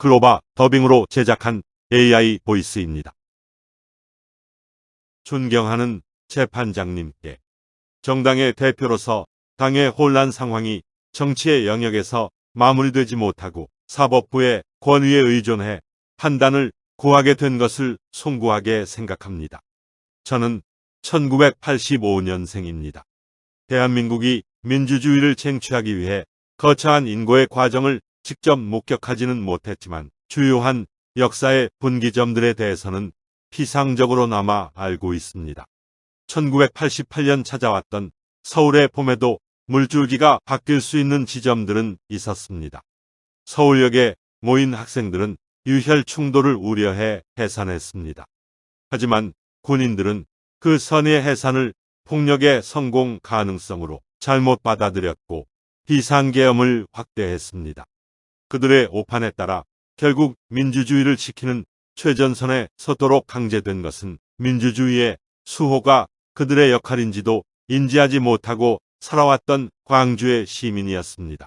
글로바 더빙으로 제작한 AI 보이스입니다. 존경하는 재판장님께, 정당의 대표로서 당의 혼란 상황이 정치의 영역에서 마무리되지 못하고 사법부의 권위에 의존해 판단을 구하게 된 것을 송구하게 생각합니다. 저는 1985년생입니다. 대한민국이 민주주의를 쟁취하기 위해 거창한 인고의 과정을 직접 목격하지는 못했지만 주요한 역사의 분기점들에 대해서는 피상적으로나마 알고 있습니다. 1988년 찾아왔던 서울의 봄에도 물줄기가 바뀔 수 있는 지점들은 있었습니다. 서울역에 모인 학생들은 유혈 충돌을 우려해 해산했습니다. 하지만 군인들은 그 선의의 해산을 폭력의 성공 가능성으로 잘못 받아들였고 비상계엄을 확대했습니다. 그들의 오판에 따라 결국 민주주의를 지키는 최전선에 서도록 강제된 것은 민주주의의 수호가 그들의 역할인지도 인지하지 못하고 살아왔던 광주의 시민이었습니다.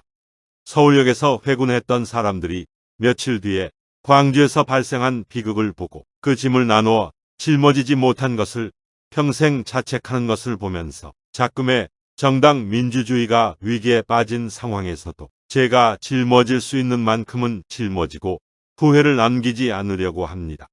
서울역에서 회군했던 사람들이 며칠 뒤에 광주에서 발생한 비극을 보고 그 짐을 나누어 짊어지지 못한 것을 평생 자책하는 것을 보면서 작금의 정당 민주주의가 위기에 빠진 상황에서도 제가 짊어질 수 있는 만큼은 짊어지고 후회를 남기지 않으려고 합니다.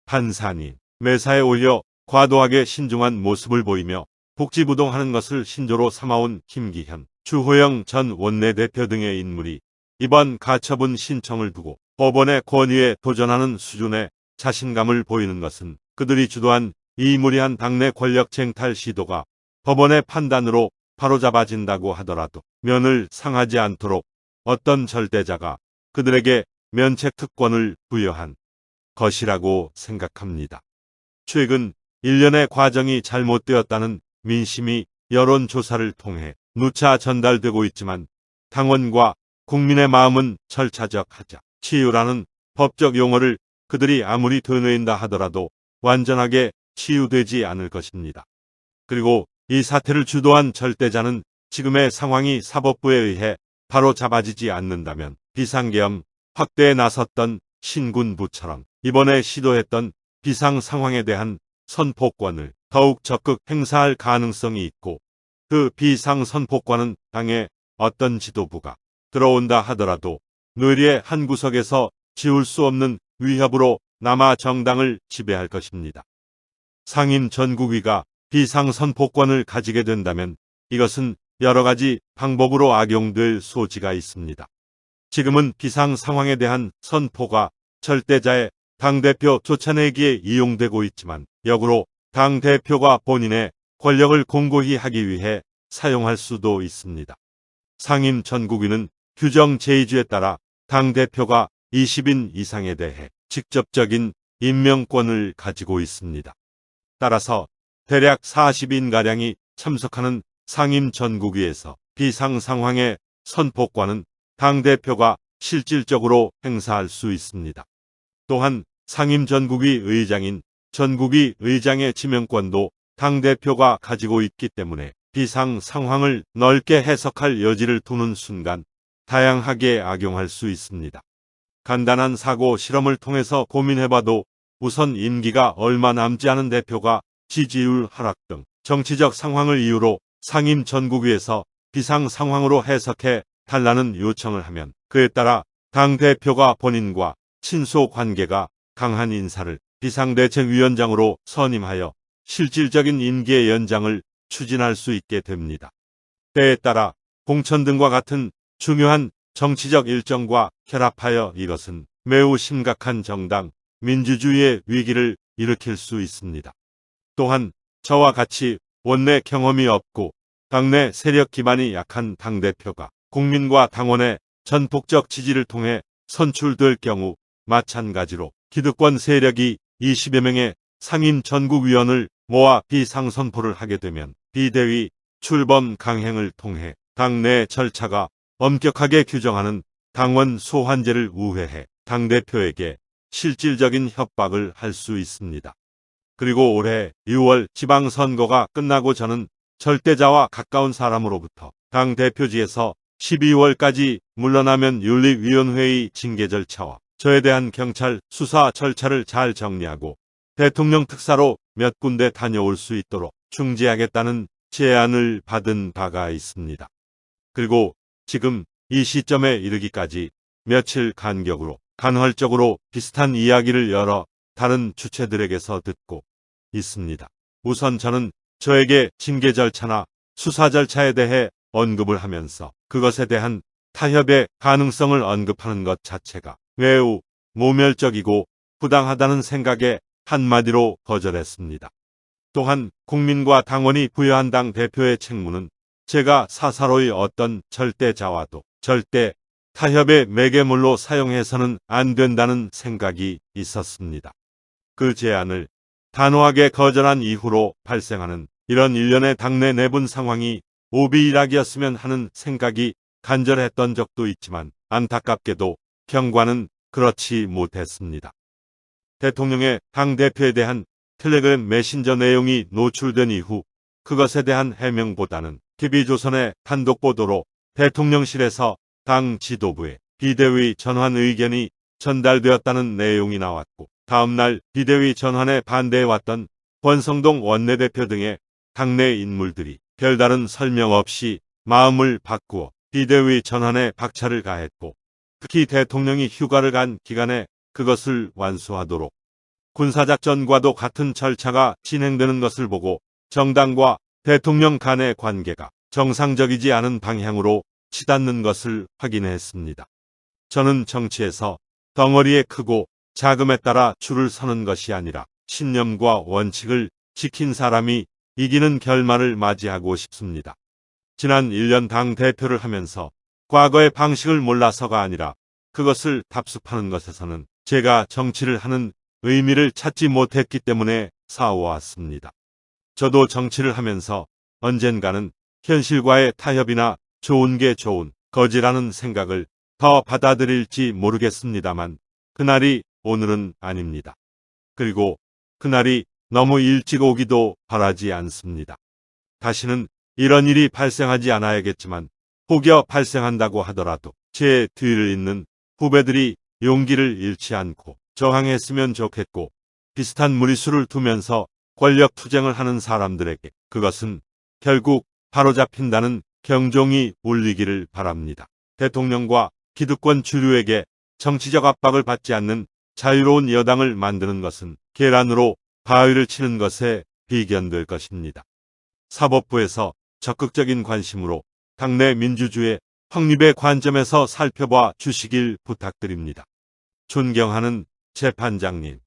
판사님, 매사에 올려 과도하게 신중한 모습을 보이며 복지부동하는 것을 신조로 삼아온 김기현, 주호영 전 원내대표 등의 인물이 이번 가처분 신청을 두고 법원의 권위에 도전하는 수준의 자신감을 보이는 것은 그들이 주도한 이 무리한 당내 권력 쟁탈 시도가 법원의 판단으로 바로잡아진다고 하더라도 면을 상하지 않도록 어떤 절대자가 그들에게 면책 특권을 부여한 것이라고 생각합니다. 최근 일련의 과정이 잘못되었다는 민심이 여론조사를 통해 누차 전달되고 있지만 당원과 국민의 마음은 절차적 하자 치유라는 법적 용어를 그들이 아무리 되뇌인다 하더라도 완전하게 치유되지 않을 것입니다. 그리고 이 사태를 주도한 절대자는 지금의 상황이 사법부에 의해 바로 잡아지지 않는다면 비상계엄 확대에 나섰던 신군부처럼 이번에 시도했던 비상 상황에 대한 선포권을 더욱 적극 행사할 가능성이 있고 그 비상 선포권은 당의 어떤 지도부가 들어온다 하더라도 뇌리의 한 구석에서 지울 수 없는 위협으로 남아 정당을 지배할 것입니다. 상임 전국위가 비상선포권을 가지게 된다면 이것은 여러 가지 방법으로 악용될 소지가 있습니다. 지금은 비상 상황에 대한 선포가 절대자의 당대표 쫓아내기에 이용되고 있지만 역으로 당대표가 본인의 권력을 공고히 하기 위해 사용할 수도 있습니다. 상임 전국위는 규정 제2조에 따라 당대표가 20인 이상에 대해 직접적인 임명권을 가지고 있습니다. 따라서 대략 40인가량이 참석하는 상임 전국위에서 비상 상황의 선포권은 당대표가 실질적으로 행사할 수 있습니다. 또한 상임 전국위 의장인 전국위 의장의 지명권도 당대표가 가지고 있기 때문에 비상 상황을 넓게 해석할 여지를 두는 순간 다양하게 악용할 수 있습니다. 간단한 사고 실험을 통해서 고민해봐도 우선 임기가 얼마 남지 않은 대표가 지지율 하락 등 정치적 상황을 이유로 상임 전국위에서 비상 상황으로 해석해 달라는 요청을 하면 그에 따라 당대표가 본인과 친소 관계가 강한 인사를 비상대책위원장으로 선임하여 실질적인 임기의 연장을 추진할 수 있게 됩니다. 때에 따라 공천 등과 같은 중요한 정치적 일정과 결합하여 이것은 매우 심각한 정당 민주주의의 위기를 일으킬 수 있습니다. 또한 저와 같이 원내 경험이 없고 당내 세력 기반이 약한 당대표가 국민과 당원의 전폭적 지지를 통해 선출될 경우 마찬가지로 기득권 세력이 20여 명의 상임 전국위원을 모아 비상선포를 하게 되면 비대위 출범 강행을 통해 당내 절차가 엄격하게 규정하는 당원 소환제를 우회해 당대표에게 실질적인 협박을 할 수 있습니다. 그리고 올해 6월 지방선거가 끝나고 저는 절대자와 가까운 사람으로부터 당대표직에서 12월까지 물러나면 윤리위원회의 징계 절차와 저에 대한 경찰 수사 절차를 잘 정리하고 대통령 특사로 몇 군데 다녀올 수 있도록 중지하겠다는 제안을 받은 바가 있습니다. 그리고 지금 이 시점에 이르기까지 며칠 간격으로 간헐적으로 비슷한 이야기를 여러 다른 주체들에게서 듣고 있습니다. 우선 저는 저에게 징계 절차나 수사 절차에 대해 언급을 하면서 그것에 대한 타협의 가능성을 언급하는 것 자체가 매우 모멸적이고 부당하다는 생각에 한마디로 거절했습니다. 또한 국민과 당원이 부여한 당 대표의 책무는 제가 사사로이 어떤 절대 자와도 절대 타협의 매개물로 사용해서는 안 된다는 생각이 있었습니다. 그 제안을 단호하게 거절한 이후로 발생하는 이런 일련의 당내 내분 상황이 오비일학이었으면 하는 생각이 간절했던 적도 있지만 안타깝게도 경과는 그렇지 못했습니다. 대통령의 당대표에 대한 텔레그램 메신저 내용이 노출된 이후 그것에 대한 해명보다는 TV조선의 단독 보도로 대통령실에서 당 지도부에 비대위 전환 의견이 전달되었다는 내용이 나왔고 다음날 비대위 전환에 반대해왔던 권성동 원내대표 등의 당내 인물들이 별다른 설명 없이 마음을 바꾸어 비대위 전환에 박차를 가했고 특히 대통령이 휴가를 간 기간에 그것을 완수하도록 군사작전과도 같은 절차가 진행되는 것을 보고 정당과 대통령 간의 관계가 정상적이지 않은 방향으로 치닫는 것을 확인했습니다. 저는 정치에서 덩어리에 크고 자금에 따라 줄을 서는 것이 아니라 신념과 원칙을 지킨 사람이 이기는 결말을 맞이하고 싶습니다. 지난 1년 당 대표를 하면서 과거의 방식을 몰라서가 아니라 그것을 답습하는 것에서는 제가 정치를 하는 의미를 찾지 못했기 때문에 싸워왔습니다. 저도 정치를 하면서 언젠가는 현실과의 타협이나 좋은 게 좋은 거지라는 생각을 더 받아들일지 모르겠습니다만 그날이 오늘은 아닙니다. 그리고 그날이 너무 일찍 오기도 바라지 않습니다. 다시는 이런 일이 발생하지 않아야겠지만 혹여 발생한다고 하더라도 제 뒤를 잇는 후배들이 용기를 잃지 않고 저항했으면 좋겠고 비슷한 무리수를 두면서 권력 투쟁을 하는 사람들에게 그것은 결국 바로잡힌다는 경종이 울리기를 바랍니다. 대통령과 기득권 주류에게 정치적 압박을 받지 않는 자유로운 여당을 만드는 것은 계란으로 바위를 치는 것에 비견될 것입니다. 사법부에서 적극적인 관심으로 당내 민주주의 확립의 관점에서 살펴봐 주시길 부탁드립니다. 존경하는 재판장님,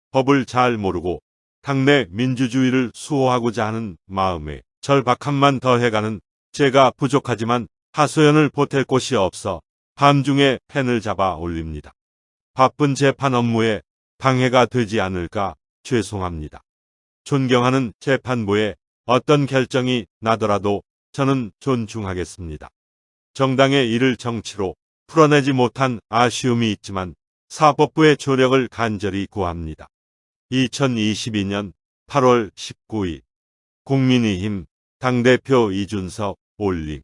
법을 잘 모르고 당내 민주주의를 수호하고자 하는 마음에 절박함만 더해가는 제가 부족하지만 하소연을 보탤 곳이 없어 밤중에 펜을 잡아 올립니다. 바쁜 재판 업무에 방해가 되지 않을까 죄송합니다. 존경하는 재판부의 어떤 결정이 나더라도 저는 존중하겠습니다. 정당의 일을 정치로 풀어내지 못한 아쉬움이 있지만 사법부의 조력을 간절히 구합니다. 2022년 8월 19일 국민의힘 당대표 이준석 올림